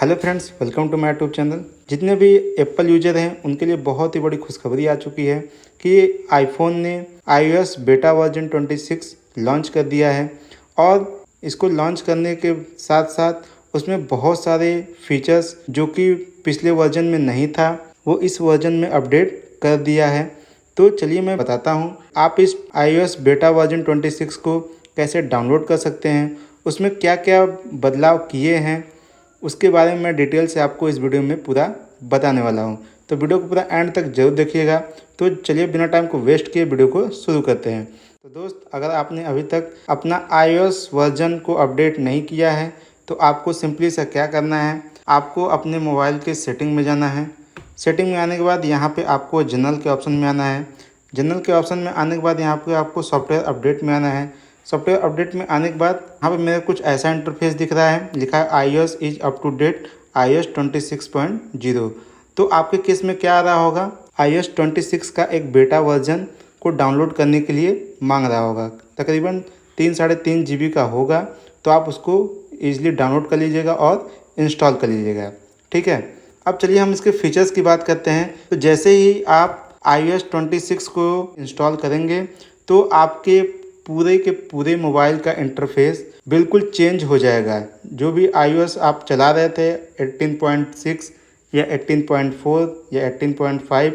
Hello friends, welcome to my YouTube channel. जितने भी Apple user हैं उनके लिए बहुत ही बड़ी खुशखबरी आ चुकी है कि आईफोन ने iOS बेटा वर्जन 26 लॉन्च कर दिया है। और इसको लॉन्च करने के साथ साथ उसमें बहुत सारे फीचर्स जो कि पिछले वर्जन में नहीं था वो इस वर्जन में अपडेट कर दिया है। तो चलिए मैं बताता हूँ आप इस iOS बेटा वर्जन 26 को कैसे डाउनलोड कर सकते हैं, उसमें क्या क्या बदलाव किए हैं, उसके बारे में मैं डिटेल से आपको इस वीडियो में पूरा बताने वाला हूं। तो वीडियो को पूरा एंड तक जरूर देखिएगा। तो चलिए बिना टाइम को वेस्ट किए वीडियो को शुरू करते हैं। तो दोस्त, अगर आपने अभी तक अपना iOS वर्जन को अपडेट नहीं किया है तो आपको सिंपली सा क्या करना है, आपको अपने मोबाइल के सेटिंग में जाना है। सेटिंग में आने के बाद यहाँ पे आपको जनरल के ऑप्शन में आना है। जनरल के ऑप्शन में आने के बाद यहाँ पे आपको सॉफ्टवेयर अपडेट में आना है। सॉफ्टवेयर अपडेट में आने के बाद यहाँ पे मेरे कुछ ऐसा इंटरफेस दिख रहा है, लिखा है iOS is up to date iOS 26.0। तो आपके केस में क्या आ रहा होगा, iOS 26 का एक बेटा वर्जन को डाउनलोड करने के लिए मांग रहा होगा। तकरीबन 3-3.5 GB का होगा। तो आप उसको ईजिली डाउनलोड कर लीजिएगा और इंस्टॉल कर लीजिएगा। ठीक है, अब चलिए हम इसके फीचर्स की बात करते हैं। तो जैसे ही आप iOS 26 को इंस्टॉल करेंगे तो आपके पूरे के पूरे मोबाइल का इंटरफेस बिल्कुल चेंज हो जाएगा। जो भी iOS आप चला रहे थे 18.6 या 18.4 या 18.5,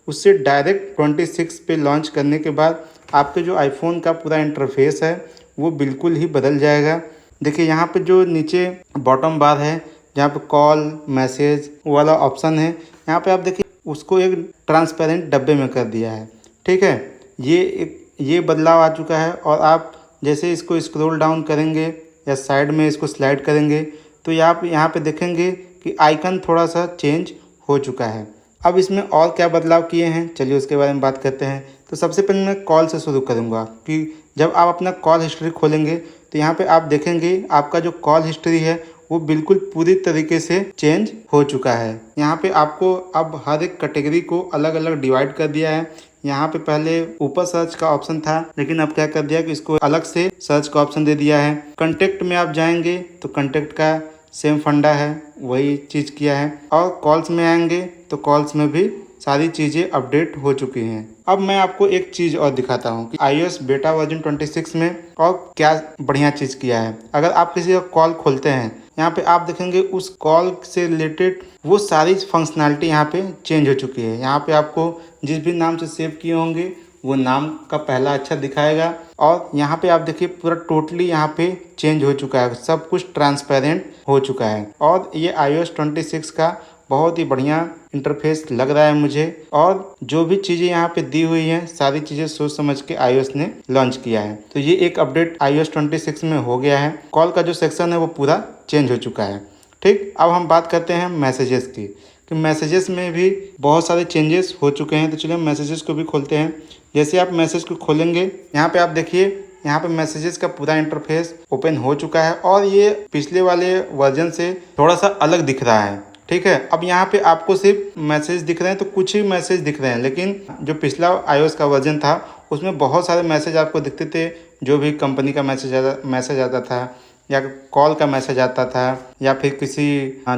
उससे डायरेक्ट 26 पे लॉन्च करने के बाद आपके जो आईफोन का पूरा इंटरफेस है वो बिल्कुल ही बदल जाएगा। देखिए यहाँ पे जो नीचे बॉटम बार है जहाँ पे कॉल मैसेज वाला ऑप्शन है, यहाँ पे आप देखिए उसको एक ट्रांसपेरेंट डब्बे में कर दिया है। ठीक है, ये बदलाव आ चुका है। और आप जैसे इसको स्क्रॉल डाउन करेंगे या साइड में इसको स्लाइड करेंगे तो आप यहाँ पे देखेंगे कि आइकन थोड़ा सा चेंज हो चुका है। अब इसमें और क्या बदलाव किए हैं, चलिए उसके बारे में बात करते हैं। तो सबसे पहले मैं कॉल से शुरू करूँगा कि जब आप अपना कॉल हिस्ट्री खोलेंगे तो यहाँ पे आप देखेंगे आपका जो कॉल हिस्ट्री है वो बिल्कुल पूरी तरीके से चेंज हो चुका है। यहाँ पे आपको अब हर एक कैटेगरी को अलग अलग डिवाइड कर दिया है। यहाँ पे पहले ऊपर सर्च का ऑप्शन था, लेकिन अब क्या कर दिया कि इसको अलग से सर्च का ऑप्शन दे दिया है। कंटेक्ट में आप जाएंगे तो कंटेक्ट का सेम फंडा है, वही चीज़ किया है। और कॉल्स में आएंगे तो कॉल्स में भी सारी चीज़ें अपडेट हो चुकी हैं। अब मैं आपको एक चीज़ और दिखाता हूँ कि iOS बेटा वर्जन 26 में और क्या बढ़िया चीज़ किया है। अगर आप किसी का कॉल खोलते हैं, यहाँ पे आप देखेंगे उस कॉल से रिलेटेड वो सारी फंक्शनैलिटी यहाँ पे चेंज हो चुकी है। यहाँ पे आपको जिस भी नाम से सेव किए होंगे वो नाम का पहला अक्षर दिखाएगा। और यहाँ पे आप देखिए पूरा टोटली यहाँ पे चेंज हो चुका है, सब कुछ ट्रांसपेरेंट हो चुका है। और ये iOS 26 का बहुत ही बढ़िया इंटरफेस लग रहा है मुझे। और जो भी चीज़ें यहाँ पे दी हुई हैं सारी चीज़ें सोच समझ के iOS ने लॉन्च किया है। तो ये एक अपडेट iOS 26 में हो गया है। कॉल का जो सेक्शन है वो पूरा चेंज हो चुका है। ठीक, अब हम बात करते हैं मैसेजेस की कि मैसेजेस में भी बहुत सारे चेंजेस हो चुके हैं। तो चलिए हम मैसेजेस को भी खोलते हैं। जैसे आप मैसेज को खोलेंगे यहाँ पे आप देखिए यहाँ पे मैसेजेस का पूरा इंटरफेस ओपन हो चुका है और ये पिछले वाले वर्जन से थोड़ा सा अलग दिख रहा है। ठीक है, अब यहाँ पे आपको सिर्फ मैसेज दिख रहे हैं, तो कुछ ही मैसेज दिख रहे हैं, लेकिन जो पिछला iOS का वर्जन था उसमें बहुत सारे मैसेज आपको दिखते थे। जो भी कंपनी का मैसेज आता था या कॉल का मैसेज आता था या फिर किसी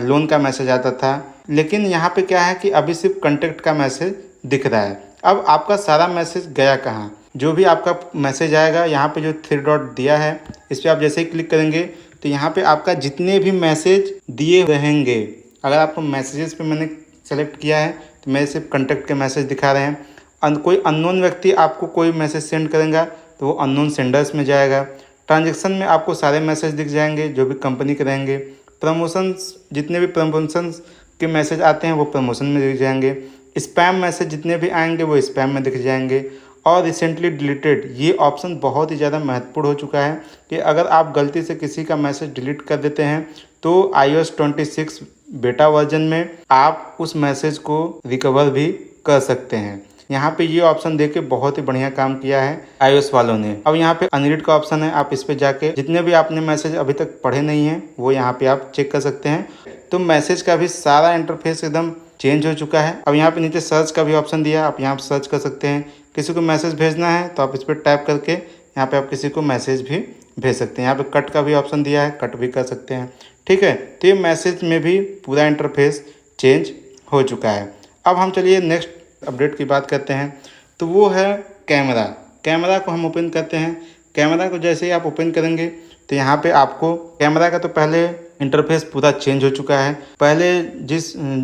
लोन का मैसेज आता था। लेकिन यहाँ पे क्या है कि अभी सिर्फ कंटेक्ट का मैसेज दिख रहा है। अब आपका सारा मैसेज गया कहाँ, जो भी आपका मैसेज आएगा यहाँ पे जो 3 डॉट दिया है इस पर आप जैसे ही क्लिक करेंगे तो यहाँ पे आपका जितने भी मैसेज दिए रहेंगे, अगर आपको मैसेजेस पे मैंने सेलेक्ट किया है तो मेरे सिर्फ कंटेक्ट के मैसेज दिखा रहे हैं। कोई अननोन व्यक्ति आपको कोई मैसेज सेंड करेगा तो वो अननोन सेंडर्स में जाएगा। ट्रांजेक्शन में आपको सारे मैसेज दिख जाएंगे जो भी कंपनी के रहेंगे। प्रमोशंस, जितने भी प्रमोशंस के मैसेज आते हैं वो प्रमोशन में दिख जाएंगे। स्पैम मैसेज जितने भी आएंगे वो स्पैम में दिख जाएंगे। और रिसेंटली डिलीटेड, ये ऑप्शन बहुत ही ज़्यादा महत्वपूर्ण हो चुका है कि अगर आप गलती से किसी का मैसेज डिलीट कर देते हैं तो iOS 26 बेटा वर्जन में आप उस मैसेज को रिकवर भी कर सकते हैं। यहाँ पे ये ऑप्शन देके बहुत ही बढ़िया काम किया है iOS वालों ने। अब यहाँ पे अनरीड का ऑप्शन है, आप इस पे जाके जितने भी आपने मैसेज अभी तक पढ़े नहीं हैं वो यहाँ पे आप चेक कर सकते हैं। तो मैसेज का भी सारा इंटरफेस एकदम चेंज हो चुका है। अब यहाँ पे नीचे सर्च का भी ऑप्शन दिया है, आप यहाँ पे सर्च कर सकते हैं। किसी को मैसेज भेजना है तो आप इस पर टैप करके यहाँ पे आप किसी को मैसेज भी भेज सकते हैं। यहाँ पे कट का भी ऑप्शन दिया है, कट भी कर सकते हैं। ठीक है। तो ये मैसेज में भी पूरा इंटरफेस चेंज हो चुका है। अब हम चलिए नेक्स्ट अपडेट की बात करते हैं, तो वो है कैमरा। कैमरा को हम ओपन करते हैं। कैमरा को जैसे ही आप ओपन करेंगे तो यहाँ पे आपको कैमरा का तो पहले इंटरफेस पूरा चेंज हो चुका है। पहले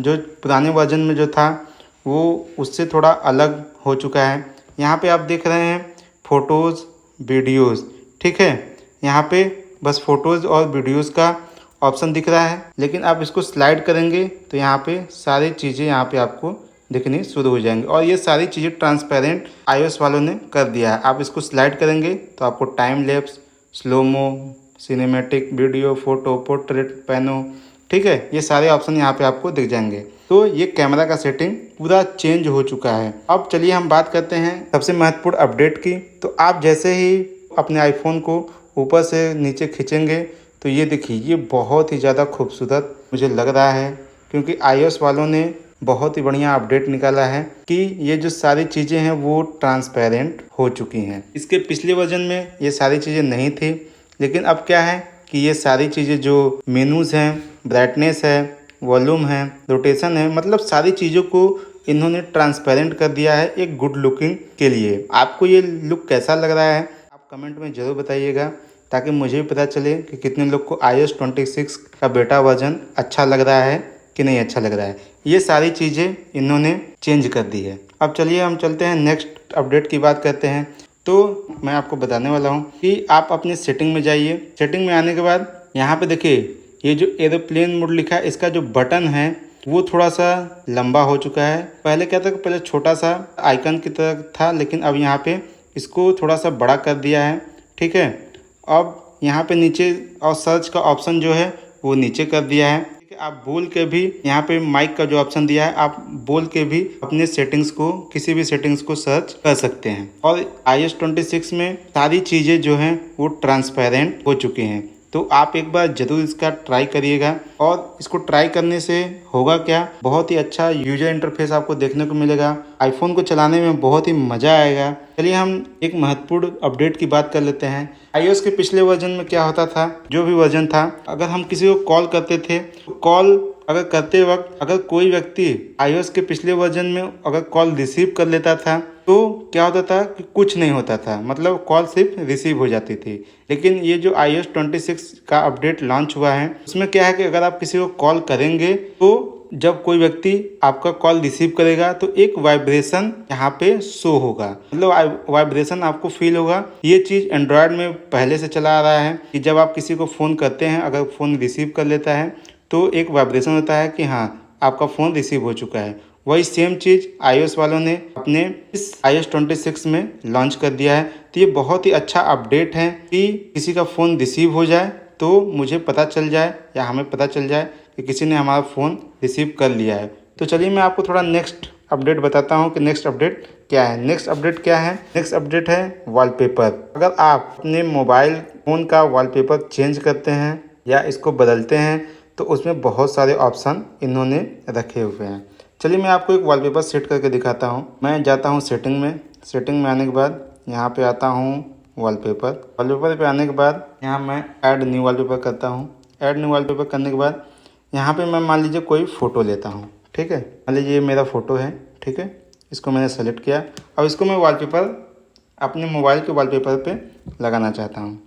जो पुराने वर्जन में जो था वो उससे थोड़ा अलग हो चुका है। यहाँ पे आप देख रहे हैं फ़ोटोज़, वीडियोज़, ठीक है। यहाँ पे बस फ़ोटोज़ और वीडियोज़ का ऑप्शन दिख रहा है, लेकिन आप इसको स्लाइड करेंगे तो यहाँ पे सारी चीज़ें यहाँ पे आपको दिखनी शुरू हो जाएंगी। और ये सारी चीज़ें ट्रांसपेरेंट iOS वालों ने कर दिया है। आप इसको स्लाइड करेंगे तो आपको time lapse, slomo, cinematic, video, photo, portrait, pano, ठीक है, ये सारे ऑप्शन यहाँ पे आपको दिख जाएंगे। तो ये कैमरा का सेटिंग पूरा चेंज हो चुका है। अब चलिए हम बात करते हैं सबसे महत्वपूर्ण अपडेट की। तो आप जैसे ही अपने आईफोन को ऊपर से नीचे खींचेंगे तो ये देखिए, ये बहुत ही ज़्यादा खूबसूरत मुझे लग रहा है, क्योंकि iOS वालों ने बहुत ही बढ़िया अपडेट निकाला है कि ये जो सारी चीज़ें हैं वो ट्रांसपेरेंट हो चुकी हैं। इसके पिछले वर्जन में ये सारी चीज़ें नहीं थी, लेकिन अब क्या है कि ये सारी चीज़ें जो मेनूज़ हैं, ब्राइटनेस है, वॉल्यूम है, रोटेशन है, मतलब सारी चीज़ों को इन्होंने ट्रांसपेरेंट कर दिया है एक गुड लुकिंग के लिए। आपको ये लुक कैसा लग रहा है आप कमेंट में ज़रूर बताइएगा, ताकि मुझे भी पता चले कि कितने लोग को iOS 26 का बेटा वर्जन अच्छा लग रहा है कि नहीं अच्छा लग रहा है। ये सारी चीज़ें इन्होंने चेंज कर दी है। अब चलिए हम चलते हैं नेक्स्ट अपडेट की बात करते हैं। तो मैं आपको बताने वाला हूँ कि आप अपने सेटिंग में जाइए। सेटिंग में आने के बाद यहाँ पे देखिए, ये जो एरोप्लेन मोड लिखा है, इसका जो बटन है वो थोड़ा सा लंबा हो चुका है। पहले क्या था, पहले छोटा सा आइकन की तरह था, लेकिन अब यहाँ पे इसको थोड़ा सा बड़ा कर दिया है, ठीक है। अब यहाँ पे नीचे और सर्च का ऑप्शन जो है वो नीचे कर दिया है, ठीक है। आप बोल के भी यहाँ पे माइक का जो ऑप्शन दिया है, आप बोल के भी अपने सेटिंग्स को, किसी भी सेटिंग्स को सर्च कर सकते हैं। और iOS 26 में सारी चीज़ें जो हैं वो ट्रांसपेरेंट हो चुकी हैं। तो आप एक बार ज़रूर इसका ट्राई करिएगा। और इसको ट्राई करने से होगा क्या, बहुत ही अच्छा यूजर इंटरफेस आपको देखने को मिलेगा। आईफोन को चलाने में बहुत ही मज़ा आएगा। चलिए हम एक महत्वपूर्ण अपडेट की बात कर लेते हैं। iOS के पिछले वर्जन में क्या होता था, जो भी वर्जन था, अगर हम किसी को कॉल करते थे तो कॉल अगर करते वक्त अगर कोई व्यक्ति iOS के पिछले वर्जन में अगर कॉल रिसीव कर लेता था तो क्या होता था कि कुछ नहीं होता था, मतलब कॉल सिर्फ रिसीव हो जाती थी। लेकिन ये जो iOS 26 का अपडेट लॉन्च हुआ है, उसमें क्या है कि अगर आप किसी को कॉल करेंगे तो जब कोई व्यक्ति आपका कॉल रिसीव करेगा तो एक वाइब्रेशन यहाँ पे शो होगा, मतलब वाइब्रेशन आपको फील होगा। ये चीज़ एंड्रॉयड में पहले से चला आ रहा है कि जब आप किसी को फ़ोन करते हैं, अगर फ़ोन रिसीव कर लेता है तो एक वाइब्रेशन होता है कि हाँ आपका फ़ोन रिसीव हो चुका है। वही सेम चीज़ iOS वालों ने अपने इस iOS 26 में लॉन्च कर दिया है। तो ये बहुत ही अच्छा अपडेट है कि किसी का फ़ोन रिसीव हो जाए तो मुझे पता चल जाए या हमें पता चल जाए कि किसी ने हमारा फ़ोन रिसीव कर लिया है। तो चलिए मैं आपको थोड़ा नेक्स्ट अपडेट बताता हूँ कि नेक्स्ट अपडेट क्या है। नेक्स्ट अपडेट क्या है, नेक्स्ट अपडेट है वॉलपेपर। अगर आप अपने मोबाइल फ़ोन का वॉलपेपर चेंज करते हैं या इसको बदलते हैं तो उसमें बहुत सारे ऑप्शन इन्होंने रखे हुए हैं। चलिए मैं आपको एक वॉलपेपर सेट करके दिखाता हूँ। मैं जाता हूँ सेटिंग में। सेटिंग में आने के बाद यहाँ पे आता हूँ वॉलपेपर। वॉलपेपर पे आने के बाद यहाँ मैं ऐड न्यू वॉलपेपर करता हूँ। ऐड न्यू वॉलपेपर करने के बाद यहाँ पे मैं मान लीजिए कोई फ़ोटो लेता हूँ, ठीक है। मान लीजिए ये मेरा फ़ोटो है, ठीक है। इसको मैंने सेलेक्ट किया। अब इसको मैं वॉलपेपर अपने मोबाइल के वॉलपेपर पे लगाना चाहता हूँ,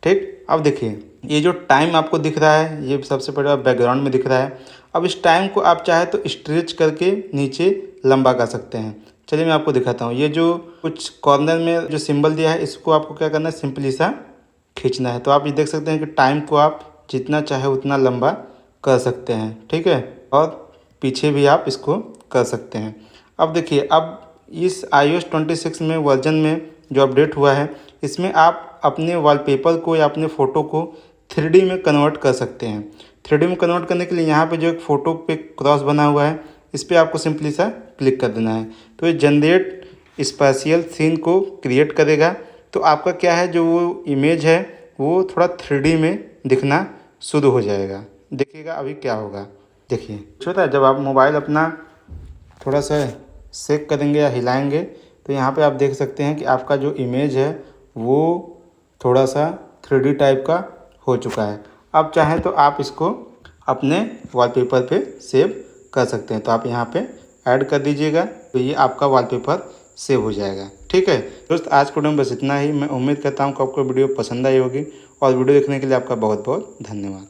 ठीक। अब देखिए ये जो टाइम आपको दिख रहा है, ये सबसे पहले बैकग्राउंड में दिख रहा है। अब इस टाइम को आप चाहे तो स्ट्रेच करके नीचे लंबा कर सकते हैं। चलिए मैं आपको दिखाता हूँ। ये जो कुछ कॉर्नर में जो सिंबल दिया है, इसको आपको क्या करना है, सिंपली सा खींचना है। तो आप ये देख सकते हैं कि टाइम को आप जितना चाहे उतना लंबा कर सकते हैं, ठीक है। और पीछे भी आप इसको कर सकते हैं। अब देखिए, अब इस iOS 26 में वर्जन में जो अपडेट हुआ है, इसमें आप अपने वॉलपेपर को या अपने फ़ोटो को 3D में कन्वर्ट कर सकते हैं। 3D में कन्वर्ट करने के लिए यहाँ पे जो एक फ़ोटो पे क्रॉस बना हुआ है, इस पर आपको सिंपली सा क्लिक कर देना है। तो ये जनरेट स्पेशियल सीन को क्रिएट करेगा। तो आपका क्या है, जो वो इमेज है वो थोड़ा 3D में दिखना शुरू हो जाएगा। देखिएगा अभी क्या होगा। देखिए छोटा, जब आप मोबाइल अपना थोड़ा सा शेक करेंगे या हिलाएंगे तो यहाँ पे आप देख सकते हैं कि आपका जो इमेज है वो थोड़ा सा 3D टाइप का हो चुका है। आप चाहें तो आप इसको अपने वॉलपेपर पे सेव कर सकते हैं। तो आप यहाँ पे ऐड कर दीजिएगा, तो ये आपका वॉलपेपर सेव हो जाएगा। ठीक है दोस्त, आज के वीडियो में बस इतना ही। मैं उम्मीद करता हूँ कि आपको वीडियो पसंद आई होगी, और वीडियो देखने के लिए आपका बहुत बहुत धन्यवाद।